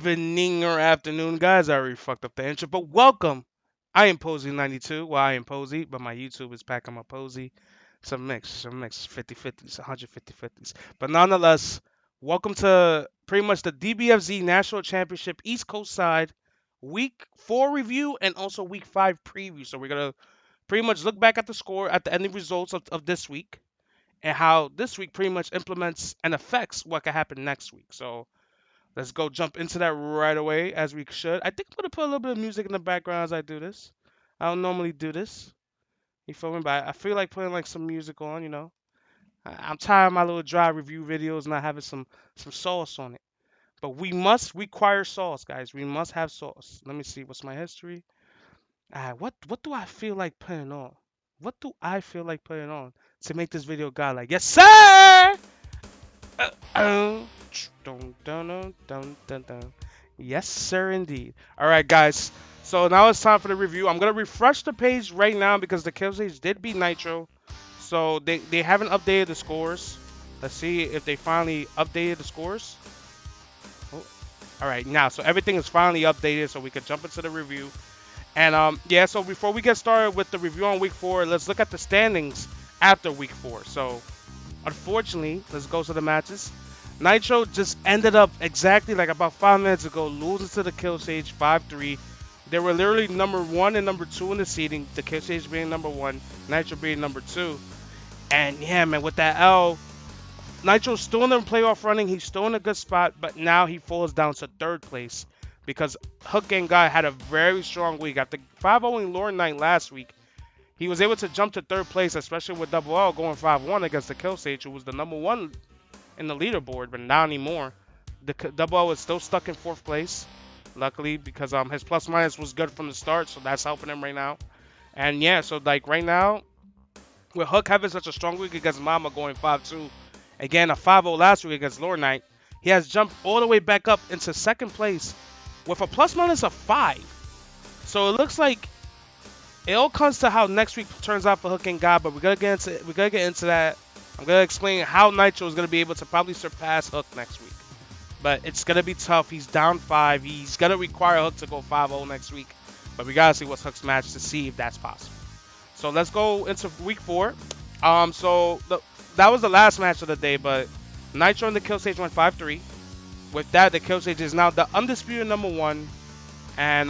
evening or afternoon, guys. I already fucked up the intro, but welcome. I am Posy92. Well, I am Posy, but my YouTube is packing my Posy. Some mix, 50-50s, 150-50s. But nonetheless, welcome to pretty much the DBFZ National Championship East Coast side week 4 review and also week 5 preview. So we're going to pretty much look back at the score at the ending results of this week and how this week pretty much implements and affects what could happen next week. So let's go jump into that right away as we should. I think I'm gonna put a little bit of music in the background as I do this. I don't normally do this. You feel me? But I feel like putting like some music on. I'm tired of my little dry review videos not having some sauce on it. But we must require sauce, guys. We must have sauce. Let me see. What's my history? What do I feel like putting on? What do I feel like putting on to make this video godlike? Yes, sir. Dun, dun, dun, dun, dun, dun. Yes, sir, indeed. All right, guys. So now it's time for the review. I'm gonna refresh the page right now because the kill stage did beat Nitro, so they haven't updated the scores. Let's see if they finally updated the scores. Oh, all right, now so everything is finally updated, so we can jump into the review. And yeah. So before we get started with the review on week 4, let's look at the standings after week 4. So unfortunately, let's go to the matches. Nitro just ended up exactly like about 5 minutes ago losing to the kill stage 5-3. They were literally number 1 and number 2 in the seeding. The kill stage being number 1, Nitro being number 2. And yeah, man, with that L, Nitro's still in the playoff running. He's still in a good spot, but now he falls down to 3rd place because Hook Gang Guy had a very strong week. After 5-0ing Lord Knight last week, he was able to jump to 3rd place, especially with Double L going 5-1 against the kill stage, who was the number 1 in the leaderboard, but not anymore. The Double L is still stuck in 4th place, luckily, because his plus minus was good from the start, so that's helping him right now. And yeah, so like right now, with Hook having such a strong week against Mama going 5-2, again a 5-0 last week against Lord Knight, he has jumped all the way back up into 2nd place with a plus minus of 5. So it looks like it all comes to how next week turns out for Hook and God, but we're gonna get into that. I'm gonna explain how Nitro is gonna be able to probably surpass Hook next week, but it's gonna be tough. He's down 5. He's gonna require Hook to go 5-0 next week, but we gotta see what's Hook's match to see if that's possible. So let's go into week 4. That was the last match of the day, but Nitro and the kill stage went 5-3. With that, the kill stage is now the undisputed number 1. And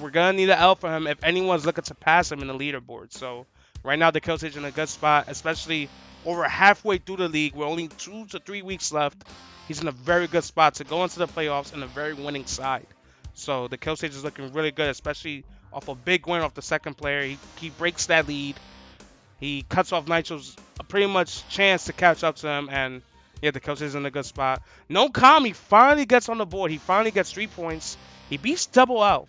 we're gonna need an L for him if anyone's looking to pass him in the leaderboard. So right now the kill stage in a good spot, especially over halfway through the league. We're only 2 to 3 weeks left. He's in a very good spot to go into the playoffs in a very winning side. So the kill stage is looking really good, especially off a big win off the 2nd player. He breaks that lead. He cuts off Nitro's pretty much chance to catch up to him, and yeah, the kill stage is in a good spot. No Kami finally gets on the board. He finally gets 3 points. He beats Double L.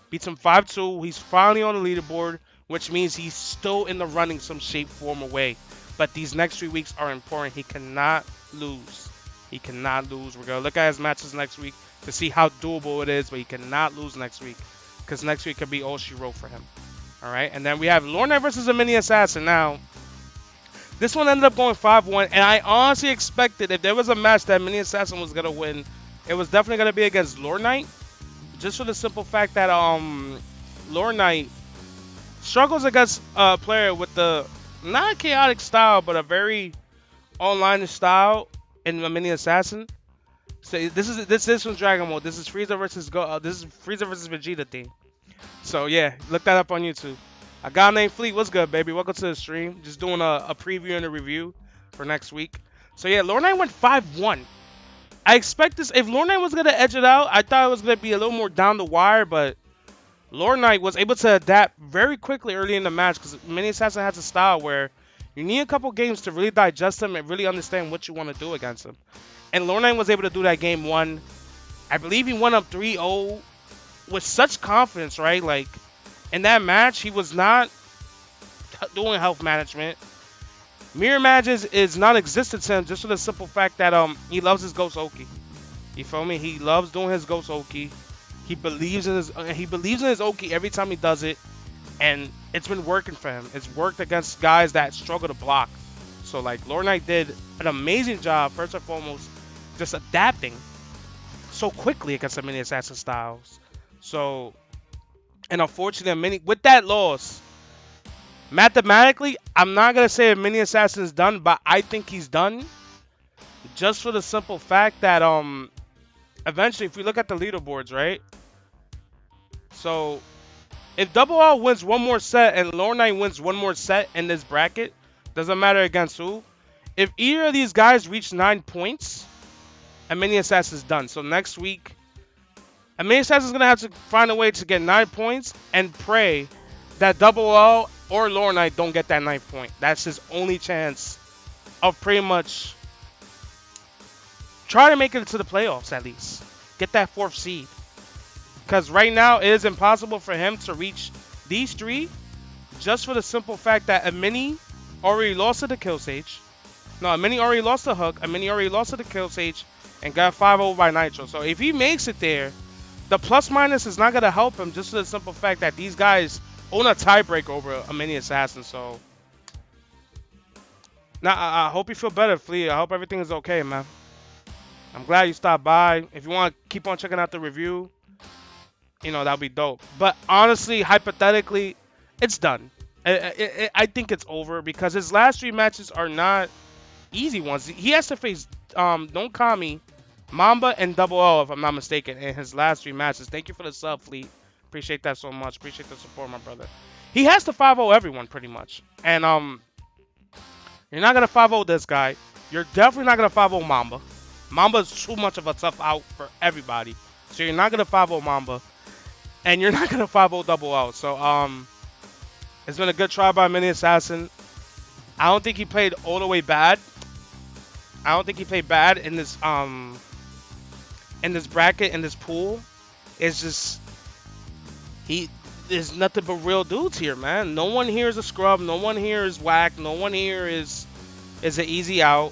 Beats him 5-2. He's finally on the leaderboard, which means he's still in the running some shape, form, or way. But these next 3 weeks are important. He cannot lose. He cannot lose. We're going to look at his matches next week to see how doable it is, but he cannot lose next week because next week could be all she wrote for him. All right, and then we have Lord Knight versus a Mini Assassin. Now, this one ended up going 5-1, and I honestly expected if there was a match that Mini Assassin was going to win, it was definitely going to be against Lord Knight, just for the simple fact that Lord Knight struggles against a player with the not a chaotic style, but a very online style in the Mini Assassin. So this is from Dragonball. This is Frieza versus Vegeta theme. So yeah, look that up on YouTube. A guy named Fleet, what's good, baby? Welcome to the stream. Just doing a preview and a review for next week. So yeah, Lord Knight went 5-1. I expect this. If Lord Knight was going to edge it out, I thought it was going to be a little more down the wire, but Lord Knight was able to adapt very quickly early in the match because Mini Assassin has a style where you need a couple games to really digest him and really understand what you want to do against him. And Lord Knight was able to do that game 1. I believe he went up 3-0 with such confidence, right? Like, in that match, he was not doing health management. Mirror matches is non-existent to him just for the simple fact that he loves his Ghost Oki. You feel me? He loves doing his Ghost Oki. He believes in his Oki every time he does it, and it's been working for him. It's worked against guys that struggle to block. So like Lord Knight did an amazing job first and foremost, just adapting. so quickly against the mini assassin styles. So, and unfortunately, with that loss, mathematically, I'm not gonna say a mini assassin is done, but I think he's done, just for the simple fact that eventually, if we look at the leaderboards, right? So if Double R wins one more set and Lord Knight wins one more set in this bracket, doesn't matter against who. If either of these guys reach 9 points, a mini assassin is done. So next week, a mini assassin is gonna have to find a way to get 9 points and pray that Double R or Lord Knight don't get that ninth point. That's his only chance of pretty much try to make it to the playoffs at least. Get that fourth seed. Because right now it is impossible for him to reach these three, just for the simple fact that a mini already lost to the Kill Sage. No, a mini already lost to Hook. A mini already lost to the Kill Sage and got 5-0 by Nitro. So if he makes it there, the plus minus is not going to help him, just for the simple fact that these guys own a tiebreak over a mini assassin. So now I hope you feel better, Flea. I hope everything is okay, man. I'm glad you stopped by. If you want to keep on checking out the review, that'll be dope. But honestly, hypothetically, it's done. I think it's over because his last three matches are not easy ones. He has to face Don't Kami, Mamba, and Double O, if I'm not mistaken, in his last three matches. Thank you for the sub, Fleet. Appreciate that so much. Appreciate the support, my brother. He has to 5-0 everyone pretty much. And you're not gonna 5-0 this guy. You're definitely not gonna 5-0 Mamba. Mamba's too much of a tough out for everybody. So you're not gonna 5-0 Mamba. And you're not gonna 5-0 Double out. So it's been a good try by Mini Assassin. I don't think he played all the way bad. I don't think he played bad in this bracket, in this pool. It's just there's nothing but real dudes here, man. No one here is a scrub, no one here is whack, no one here is an easy out.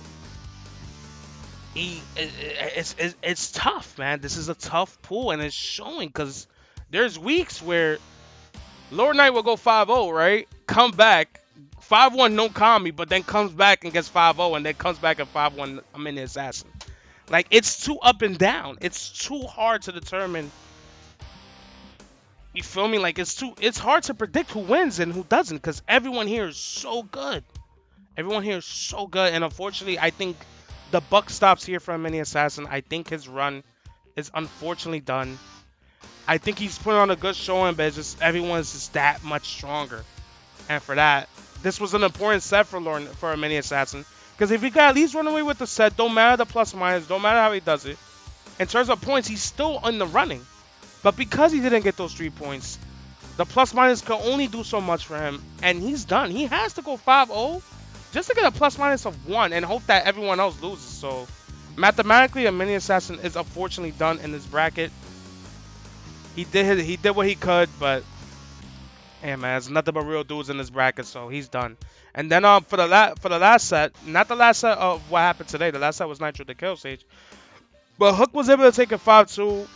It's tough, man. This is a tough pool, and it's showing because there's weeks where Lord Knight will go 5-0, right? Come back, 5-1 no Kami, but then comes back and gets 5-0, and then comes back at 5-1 I'm in the Assassin. Like, it's too up and down. It's too hard to determine. You feel me? Like, it's hard to predict who wins and who doesn't because everyone here is so good. Everyone here is so good, and unfortunately, I think the buck stops here for a Mini Assassin. I think his run is unfortunately done. I think he's put on a good showing, but it's just everyone's just that much stronger. And for that, this was an important set for a Mini Assassin. Because if he got at least run away with the set, don't matter the plus minus, don't matter how he does it. In terms of points, he's still in the running. But because he didn't get those 3 points, the plus minus can only do so much for him. And he's done. He has to go 5-0 just to get a plus minus of 1 and hope that everyone else loses. So mathematically, a Mini Assassin is unfortunately done in this bracket. He did what he could, but hey man, there's nothing but real dudes in this bracket, so he's done. And then for the last set, not the last set of what happened today. The last set was Nitro the Kill Stage, but Hook was able to take a 5-2.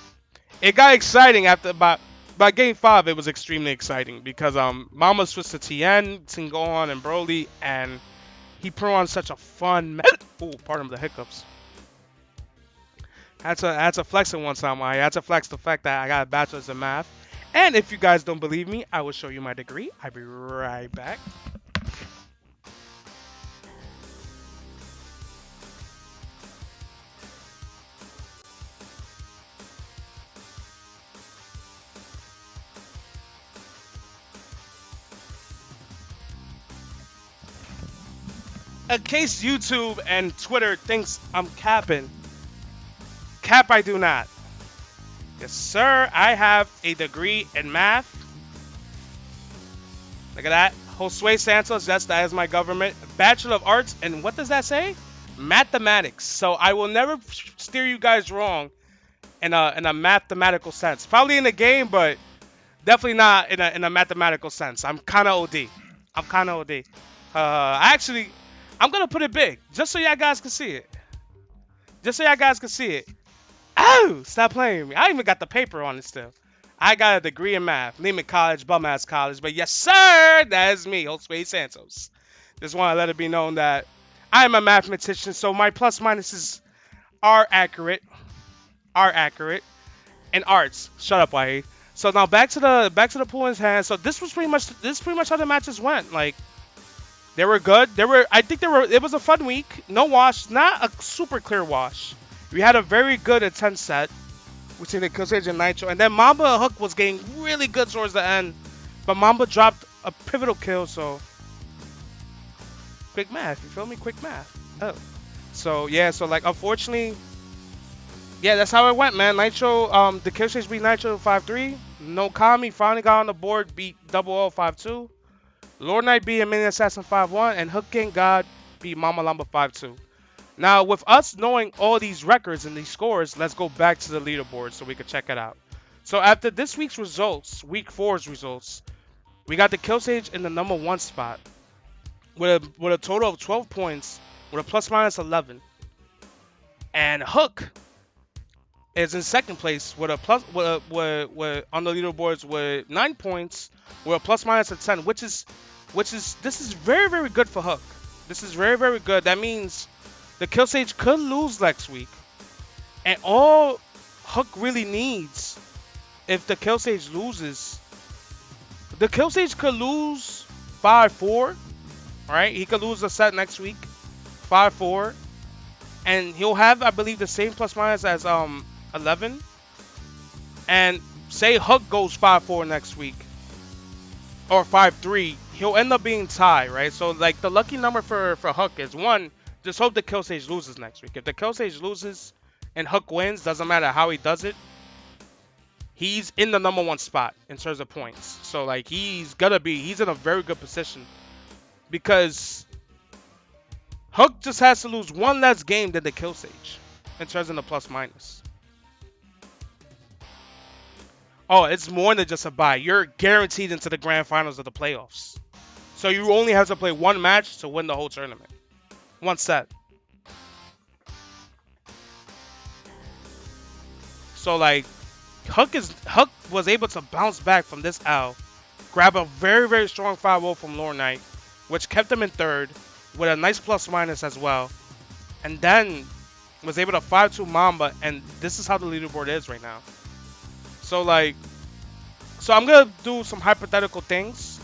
It got exciting after by game 5. It was extremely exciting because Mama switched to Tien, Gohan, and Broly, and he put on such a fun. Oh, pardon the hiccups. I had to flex it one time. I had to flex the fact that I got a bachelor's in math. And if you guys don't believe me, I will show you my degree. I'll be right back. In case YouTube and Twitter thinks I'm capping, cap I do not. Yes, sir. I have a degree in math. Look at that. Josue Santos, that is my government. Bachelor of Arts, and what does that say? Mathematics. So I will never steer you guys wrong in a mathematical sense. Probably in the game, but definitely not in a mathematical sense. I'm kind of OD. Actually, I'm going to put it big, just so y'all guys can see it. Oh, stop playing with me. I even got the paper on it still. I got a degree in math. Lehman College, bum-ass college. But yes, sir, that is me, Josue Santos. Just want to let it be known that I am a mathematician, so my plus minuses are accurate. are accurate, and arts. Shut up, Wahid. So now back to the pool in his hand. So this pretty much how the matches went. Like they were good. I think it was a fun week. No wash, not a super clear wash. We had a very good intense set between the Killsage and Nitro, and then Mamba Hook was getting really good towards the end, but Mamba dropped a pivotal kill. So quick math, you feel me? Quick math. Oh, so yeah, so like unfortunately, yeah, that's how it went, man. Nitro, the Killstage beat Nitro 5-3. No Kami finally got on the board, beat Double O 5-2. Lord Knight beat a Mini Assassin 5-1, and Hook King God beat Mama Lamba 5-2. Now, with us knowing all these records and these scores, let's go back to the leaderboard so we can check it out. So after this week's results, week 4's results, we got the Killsage in the number 1 spot with a total of 12 points with a plus minus 11. And Hook is in second place with a plus with on the leaderboards with 9 points with a plus minus of 10, which is this is very very good for Hook. This is very very good. That means the Killsage could lose next week, and all Hook really needs, if the Killsage loses, the Killsage could lose 5-4. Right, he could lose a set next week, 5-4, and he'll have, I believe, the same plus minus as 11. And say Hook goes 5-4 next week, or 5-3, he'll end up being tied, right? So like the lucky number for Hook is 1. Just hope the Killsage loses next week. If the Killsage loses and Hook wins, doesn't matter how he does it, he's in the number 1 spot in terms of points. So like he's in a very good position, because Hook just has to lose one less game than the Killsage in terms of the plus minus. Oh, it's more than just a bye. You're guaranteed into the grand finals of the playoffs. So you only have to play one match to win the whole tournament. One set. So like Hook was able to bounce back from this L, grab a very very strong 5-0 from Lord Knight, which kept him in third with a nice plus minus as well, and then was able to 5-2 Mamba, and this is how the leaderboard is right now. So like, so I'm gonna do some hypothetical things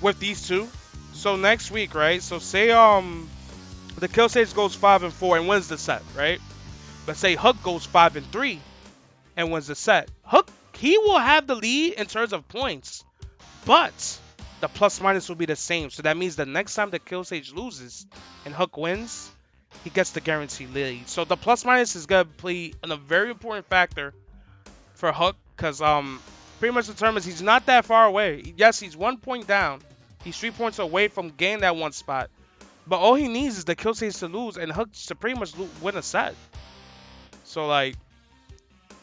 with these two. So next week, right? So say the Killsage goes 5-4 and wins the set, right? But say Hook goes 5-3 and wins the set. Hook, he will have the lead in terms of points, but the plus minus will be the same. So that means the next time the Killsage loses and Hook wins, he gets the guaranteed lead. So the plus minus is gonna play a very important factor for Hook, because pretty much determines he's not that far away. Yes, he's 1 point down. He's 3 points away from gaining that 1 spot. But all he needs is the Killsage to lose and Hook to pretty much win a set. So like,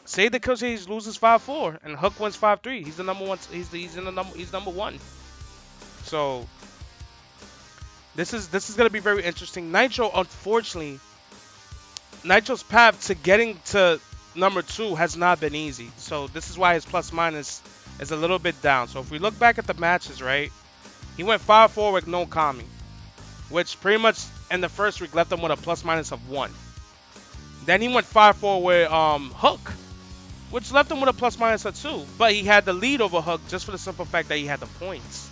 say the Killsage loses 5-4 and Hook wins 5-3. He's the number 1. He's number 1. So this is gonna be very interesting. Nitro, unfortunately, Nitro's path to getting to number 2 has not been easy. So this is why his plus minus is a little bit down. So if we look back at the matches, right, he went 5-4 with no Kami, which pretty much in the first week left him with a plus minus of 1. Then he went 5-4 with Hook, which left him with a plus minus of 2. But he had the lead over Hook just for the simple fact that he had the points.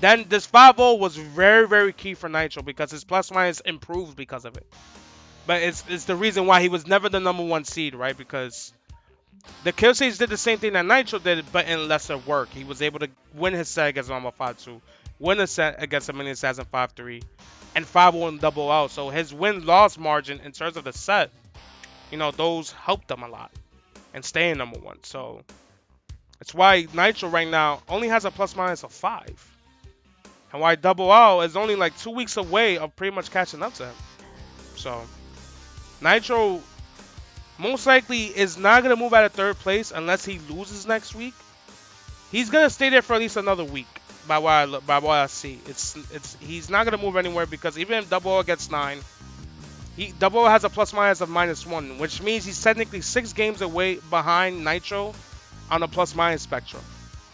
Then this 5-0 was very, very key for Nitro because his plus minus improved because of it. But it's the reason why he was never the number 1 seed, right? Because the Killsage did the same thing that Nitro did, but in lesser work. He was able to win his set against Mamba 5-2, win a set against a Mini Assassin 5-3, and 5-0 and double out. So his win-loss margin in terms of the set, you know, those helped him a lot and staying number 1. So it's why Nitro right now only has a plus minus of 5. And why Double O is only like 2 weeks away of pretty much catching up to him. So Nitro most likely is not going to move out of 3rd place unless he loses next week. He's going to stay there for at least another week by what I see. He's not going to move anywhere because even if Double O gets 9, Double O has a plus minus of -1, which means he's technically 6 games away behind Nitro on the plus minus spectrum.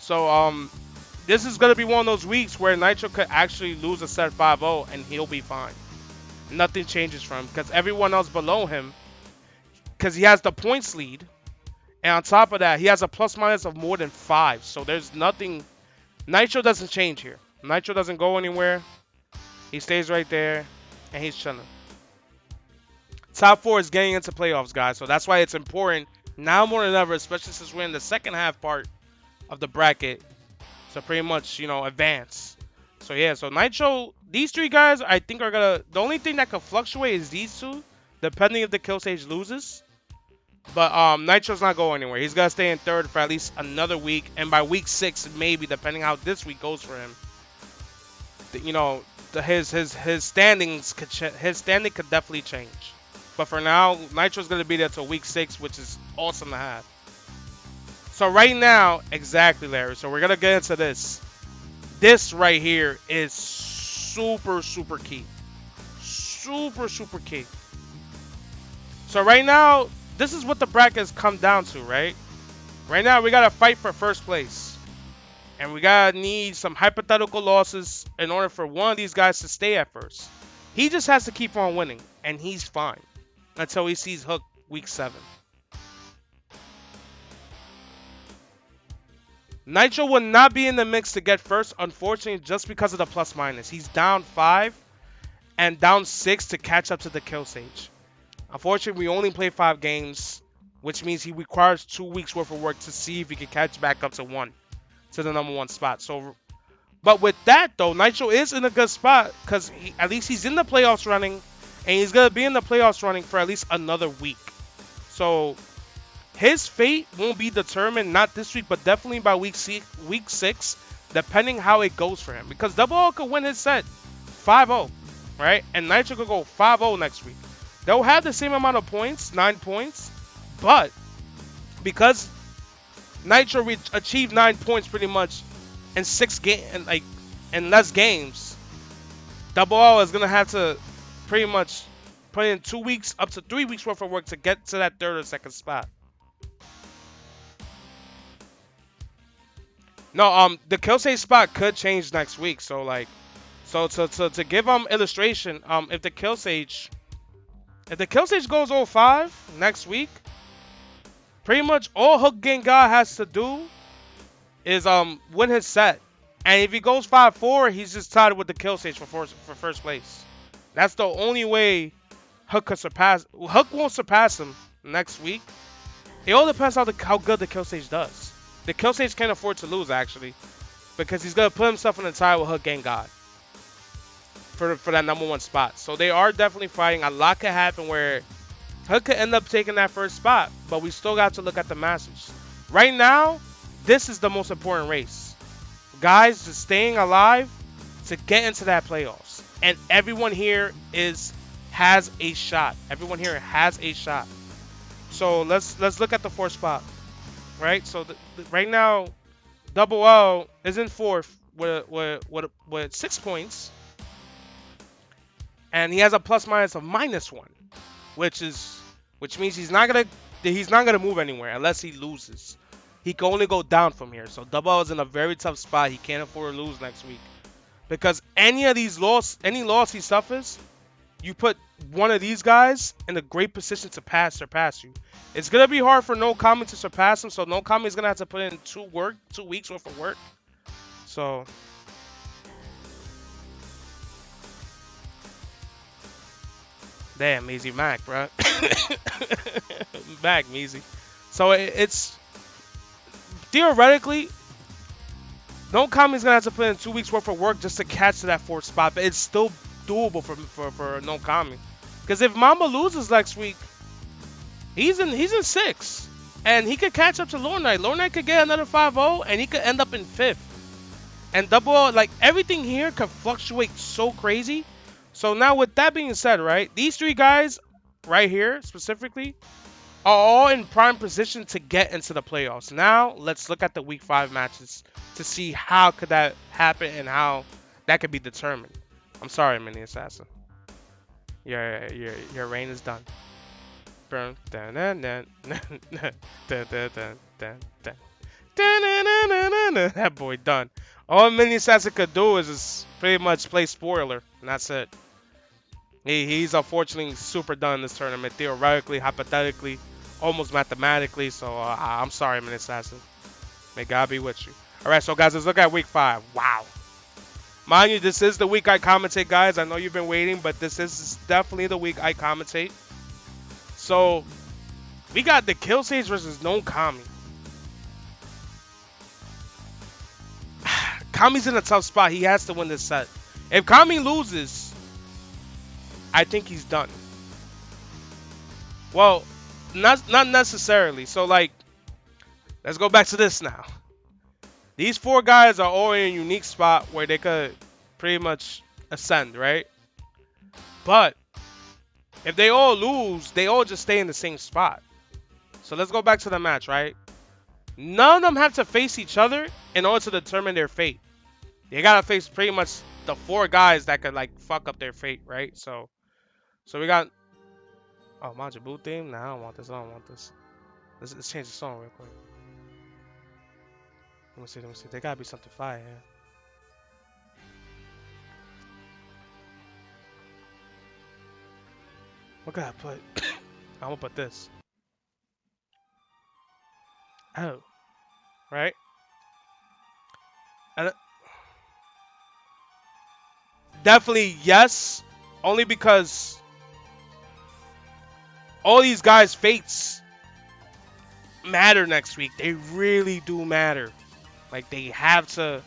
So this is going to be one of those weeks where Nitro could actually lose a set 5-0 and he'll be fine. Nothing changes for him because everyone else below him, because he has the points lead. And on top of that, he has a plus minus of more than 5. So there's nothing. Nitro doesn't change here. Nitro doesn't go anywhere. He stays right there, and he's chilling. Top 4 is getting into playoffs, guys. So that's why it's important now more than ever, especially since we're in the second half part of the bracket. So pretty much, advance. So yeah, so Nitro, these 3 guys, I think are gonna. The only thing that could fluctuate is these 2, depending if the kill stage loses. But Nitro's not going anywhere. He's gonna stay in 3rd for at least another week, and by week 6, maybe, depending how this week goes for him, his standings his standing could definitely change. But for now, Nitro's gonna be there till week 6, which is awesome to have. So right now, exactly, Larry. So we're gonna get into this. This right here is super, super key. Super, super key. So right now, this is what the brackets come down to, right? Right now, we gotta fight for first place. And we gotta need some hypothetical losses in order for one of these guys to stay at first. He just has to keep on winning, and he's fine. Until he sees Hook week 7. Nitro will not be in the mix to get first, unfortunately, just because of the plus minus. He's down 5 and down 6 to catch up to the kill stage. Unfortunately, we only play 5 games, which means he requires 2 weeks worth of work to see if he can catch back up to the number 1 spot. So, but with that though, Nitro is in a good spot because at least he's in the playoffs running, and he's gonna be in the playoffs running for at least another week. So his fate won't be determined not this week, but definitely by week 6, depending how it goes for him. Because Double O could win his set 5-0, right? And Nitro could go 5-0 next week. They'll have the same amount of points, 9 points, but because Nitro achieved 9 points pretty much in 6 games, in less games, Double O is gonna have to pretty much put in 2 weeks, up to 3 weeks worth of work to get to that 3rd or 2nd spot. No, the kill stage spot could change next week. So to give illustration, if the kill stage goes 0-5 next week, pretty much all Hook Gang God has to do is win his set, and if he goes 5-4, he's just tied with the kill stage for first place. That's the only way Hook could surpass. Hook won't surpass him next week. It all depends on how good the kill stage does. The kill stage can't afford to lose, actually, because he's gonna put himself in a tie with Hook Gang God for that number 1 spot. So they are definitely fighting. A lot could happen where Hook could end up taking that first spot, but we still got to look at the Masters. Right now, this is the most important race. Guys, just staying alive to get into that playoffs. And everyone here has a shot. Everyone here has a shot. So let's look at the 4th spot. Right? So right now, Double O is in 4th with 6 points. And he has a plus minus of -1. Which means he's not gonna move anywhere unless he loses. He can only go down from here. So Double O is in a very tough spot. He can't afford to lose next week, because any loss he suffers, you put one of these guys in a great position to surpass you. It's gonna be hard for No Comment to surpass him. So No Comment is gonna have to put in 2 weeks worth of work. So damn, Measy Mac, bro. Mac, Measy. So it's theoretically, No Comment is gonna have to put in 2 weeks worth of work just to catch to that 4th spot, but it's still doable for No Comment. Because if Mamba loses next week, he's in 6th, and he could catch up to Lord Knight. Lord Knight could get another 5-0, and he could end up in 5th. And Double O, everything here could fluctuate so crazy. So now with that being said, right, these 3 guys right here specifically are all in prime position to get into the playoffs. Now let's look at the week 5 matches to see how could that happen and how that could be determined. I'm sorry, Mini Assassin. Your reign is done. That boy done. All Mini Assassin could do is just pretty much play spoiler, and that's it. He's unfortunately super done in this tournament. Theoretically, hypothetically, almost mathematically. So I'm sorry, Mini Assassin. May God be with you. All right, so guys, let's look at week 5. Wow. Mind you, this is the week I commentate, guys. I know you've been waiting, but this is definitely the week I commentate. So we got the Kill Sage versus no Kami. Kami's in a tough spot. He has to win this set. If Kami loses, I think he's done. Well, not necessarily. So like, let's go back to this now. These 4 guys are all in a unique spot where they could pretty much ascend, right? But if they all lose, they all just stay in the same spot. So let's go back to the match, right? None of them have to face each other in order to determine their fate. They gotta face pretty much the 4 guys that could like fuck up their fate, right? So we got Majin Buu theme. Nah, I don't want this. I don't want this. Let's change the song real quick. Let me see. Let me see. There gotta be something fire here. What can I put? I'm gonna put this. Oh, right. And definitely yes, only because all these guys' fates matter next week. They really do matter. Like they have to.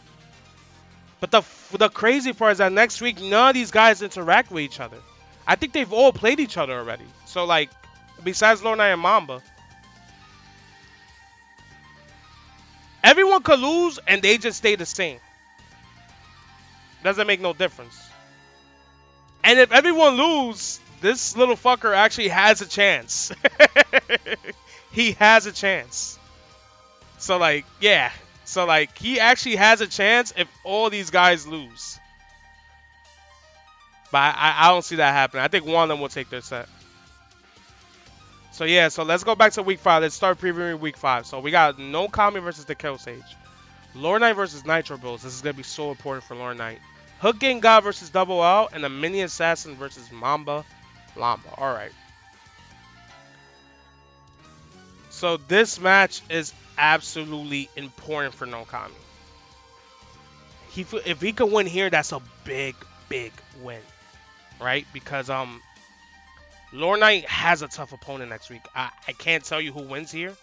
But the crazy part is that next week none of these guys interact with each other. I think they've all played each other already. So like, besides Lord Knight and Mamba, everyone could lose and they just stay the same. Doesn't make no difference. And if everyone lose, this little fucker actually has a chance. He has a chance. So like, yeah. So like, he actually has a chance if all these guys lose. But I don't see that happening. I think one of them will take their set. So yeah, so let's go back to week 5. Let's start previewing week 5. So we got no Kami versus the Kill Sage. Lord Knight versus Nitro Bills. This is going to be so important for Lord Knight. Hook Gang God versus Double L. And the Mini Assassin versus Mamba Lamba. Alright. So this match is absolutely important for no Kami. If he could win here, that's a big win. Right? Because Lord Knight has a tough opponent next week. I can't tell you who wins here.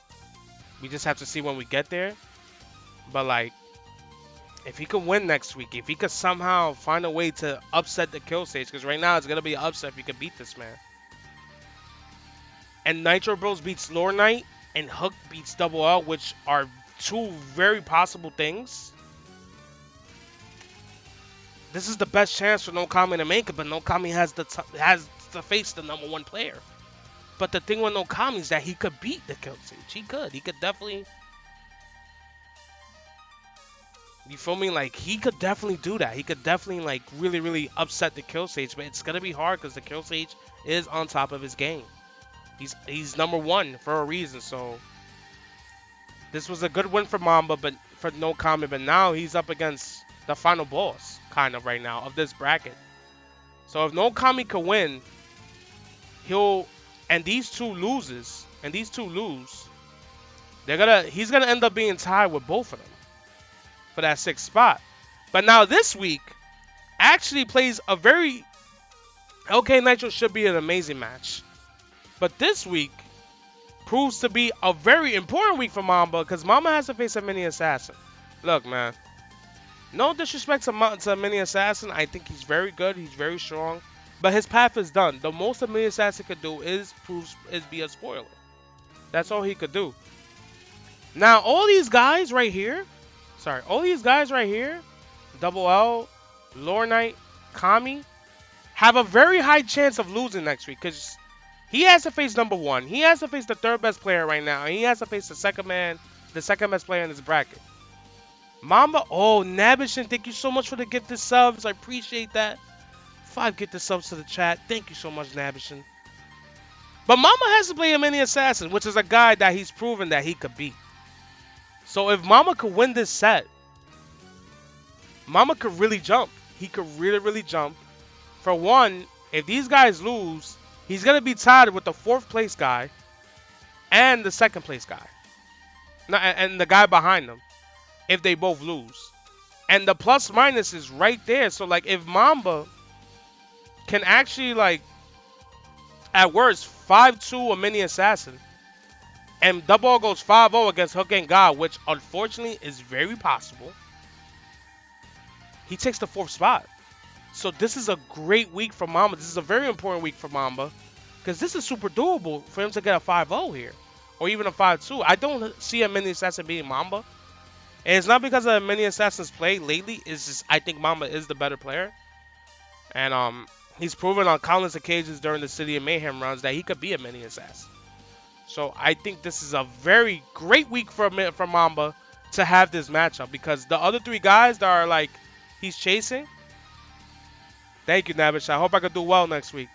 We just have to see when we get there. But like, if he could win next week, if he could somehow find a way to upset the Kill Stage, because right now it's gonna be an upset if he could beat this man. And Nitro Bros beats Lord Knight, and Hook beats Double L, which are 2 very possible things. This is the best chance for no Kami to make it, but no Kami has to face the #1 player. But the thing with no Kami is that he could beat the Kill Sage. He could definitely. You feel me? Like, he could definitely do that. He could definitely, like, really upset the Kill Sage. But it's going to be hard because the Kill Sage is on top of his game. He's #1 for a reason. So, this was a good win for Mamba, but for no Kami. But now he's up against the final boss, kind of, right now, of this bracket. So, if no Kami can win, and these two lose, he's going to end up being tied with both of them for that 6th spot. But now this week actually plays a very OK Nitro should be an amazing match. But this week proves to be a very important week for Mamba because Mamba has to face a Mini Assassin. Look, man. No disrespect to Mini Assassin. I think he's very good. He's very strong. But his path is done. The most a Mini Assassin could do is be a spoiler. That's all he could do. Now, all these guys right here, Double L, Lord Knight, Kami, have a very high chance of losing next week because he has to face #1. He has to face the 3rd best player right now. And he has to face the second best player in this bracket. Mamba, Nabishin, thank you so much for the gifted subs. I appreciate that. 5 gifted subs to the chat. Thank you so much, Nabishin. But Mamba has to play a Mini Assassin, which is a guy that he's proven that he could beat. So if Mamba could win this set, Mamba could really jump. He could really jump. For one, if these guys lose, he's going to be tied with the 4th place guy. and the second place guy. No, and the guy behind them if they both lose. And the plus minus is right there. So like if Mamba can actually like at worst 5-2 a mini assassin and Double O goes 5-0 against Hook and God, which unfortunately is very possible, he takes the 4th spot. So this is a great week for Mamba. This is a very important week for Mamba because this is super doable for him to get a 5-0 here or even a 5-2. I don't see a mini assassin beating Mamba. And it's not because of many assassins play lately. It's just I think Mamba is the better player, and he's proven on countless occasions during the City of Mayhem runs that he could be a mini assassin. So I think this is a very great week for Mamba to have this matchup because the other 3 guys that are like he's chasing. Thank you, Nabish. I hope I can do well next week.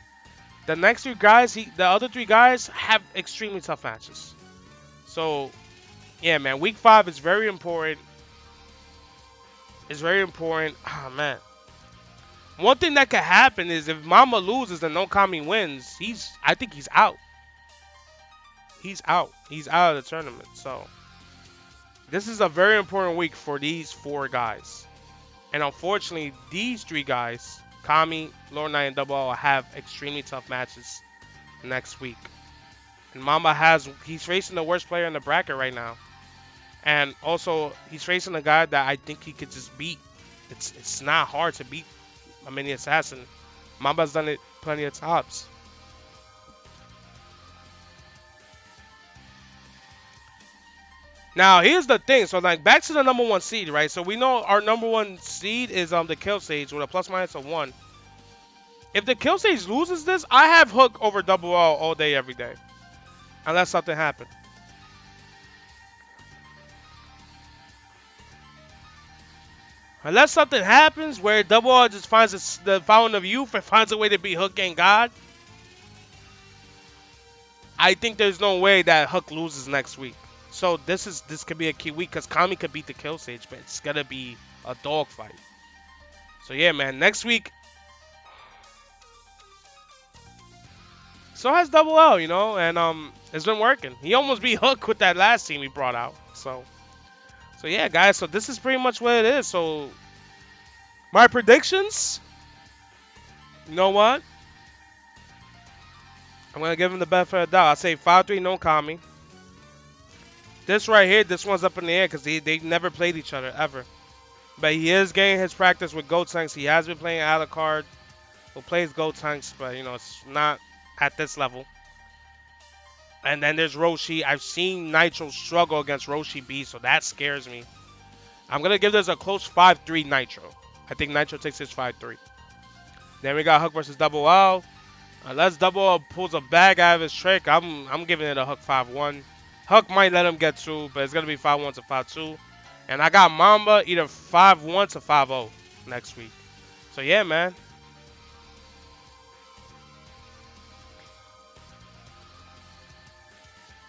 The next 3 guys, the other 3 guys have extremely tough matches. So yeah, man, week 5 is very important. It's very important. Oh, man. One thing that could happen is if Mama loses and Nokami wins, I think he's out. He's out. He's out of the tournament. So this is a very important week for these 4 guys. And unfortunately, these 3 guys, Kami, Lord Knight, and Double O, have extremely tough matches next week. And Mamba he's facing the worst player in the bracket right now. And also, he's facing a guy that I think he could just beat. It's not hard to beat a mini assassin. Mamba's done it plenty of times. Now, here's the thing. So, like, back to the number 1 seed, right? So, we know our number 1 seed is the Kill Sage with a plus minus of 1. If the Kill Sage loses this, I have Hook over Double O all day, every day. Unless something happens. Unless something happens where Double O just finds the Fountain of Youth and finds a way to beat Hook and God, I think there's no way that Hook loses next week. So this could be a key week because Kami could beat the Kill Sage, but it's gonna be a dogfight. So yeah, man, next week. So has Double O, you know, and it's been working. He almost beat Hook with that last team he brought out. So yeah, guys, so this is pretty much what it is. So my predictions, you know what? I'm going to give him the benefit of the doubt. I say 5-3 no Kami. This right here, this one's up in the air because they never played each other ever. But he is getting his practice with Gotenks. He has been playing Alucard, who plays Gotenks, but, you know, it's not at this level. And then there's Roshi. I've seen Nitro struggle against Roshi B, so that scares me. I'm going to give this a close 5-3 Nitro. I think Nitro takes his 5-3. Then we got Hook versus Double O. Unless Double O pulls a bag out of his trick, I'm giving it a Hook 5-1. Hook might let him get 2, but it's going to be 5-1 to 5-2. And I got Mamba either 5-1 to 5-0 next week. So yeah, man.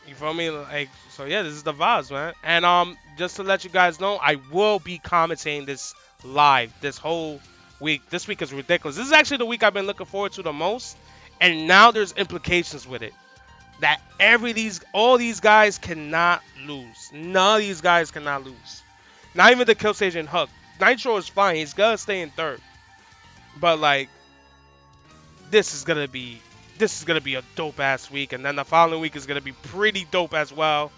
You feel me? Like, so yeah, this is the vibes, man. And just to let you guys know, I will be commentating this live this whole week. This week is ridiculous. This is actually the week I've been looking forward to the most. And now there's implications with it. That all these guys cannot lose. None of these guys cannot lose. Not even the Kill Stage and Hook. Nitro is fine. He's gonna stay in 3rd. But like, this is gonna be a dope ass week, and then the following week is gonna be pretty dope as well.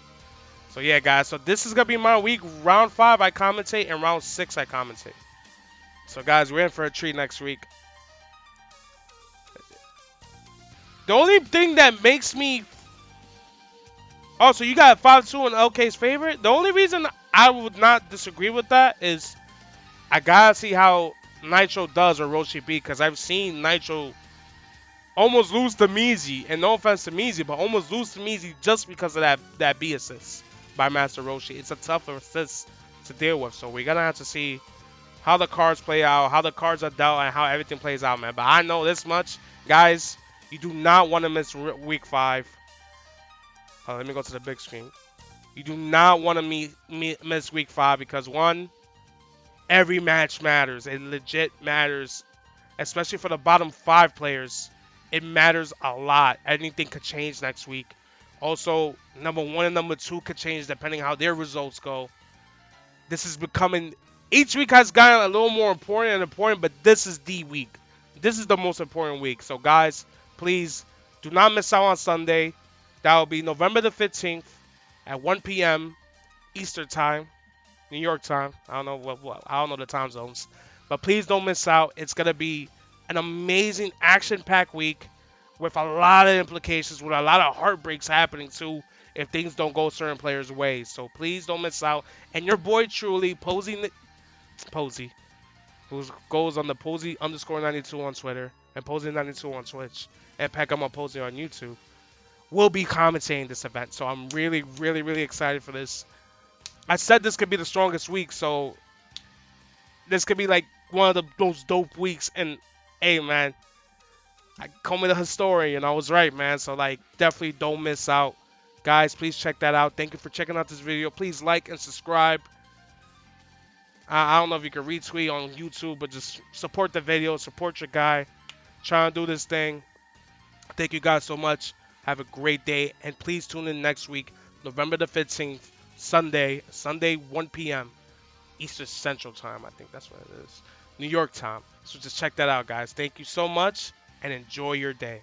So yeah, guys. So this is gonna be my week. Round 5 I commentate, and round 6 I commentate. So guys, we're in for a treat next week. The only thing that makes me... Oh, so you got 5-2 in LK's favorite? The only reason I would not disagree with that is I gotta see how Nitro does or Roshi B, because I've seen Nitro almost lose to Mizi, and no offense to Mizi, but almost lose to Mizi just because of that B assist by Master Roshi. It's a tougher assist to deal with, so we're gonna have to see how the cards play out, how the cards are dealt, and how everything plays out, man. But I know this much, guys. You do not want to miss week 5. Let me go to the big screen. You do not want to miss week 5 because, one, every match matters. It legit matters, especially for the bottom 5 players. It matters a lot. Anything could change next week. Also, number one and number two could change depending how their results go. This is becoming each week has gotten a little more important and important, but this is the week. This is the most important week. So guys, please do not miss out on Sunday. That will be November the 15th at 1 p.m. Eastern time, New York time. I don't know I don't know the time zones, but please don't miss out. It's gonna be an amazing action-packed week with a lot of implications, with a lot of heartbreaks happening too if things don't go certain players' ways. So please don't miss out. And your boy truly, Posy, who goes on the Posy underscore 92 on Twitter and Posy 92 on Twitch and Peckham on Posy on YouTube, will be commentating this event. So I'm really, really, really excited for this. I said this could be the strongest week, so this could be like one of the most dope weeks. And hey, man, I call me the historian. I was right, man. So like, definitely don't miss out, guys. Please check that out. Thank you for checking out this video. Please like and subscribe. I don't know if you can retweet on YouTube, but just support the video, support your guy, trying to do this thing. Thank you guys so much. Have a great day, and please tune in next week, November the 15th, Sunday 1 p.m. Eastern Central Time. I think that's what it is. New York time. So just check that out, guys. Thank you so much, and enjoy your day.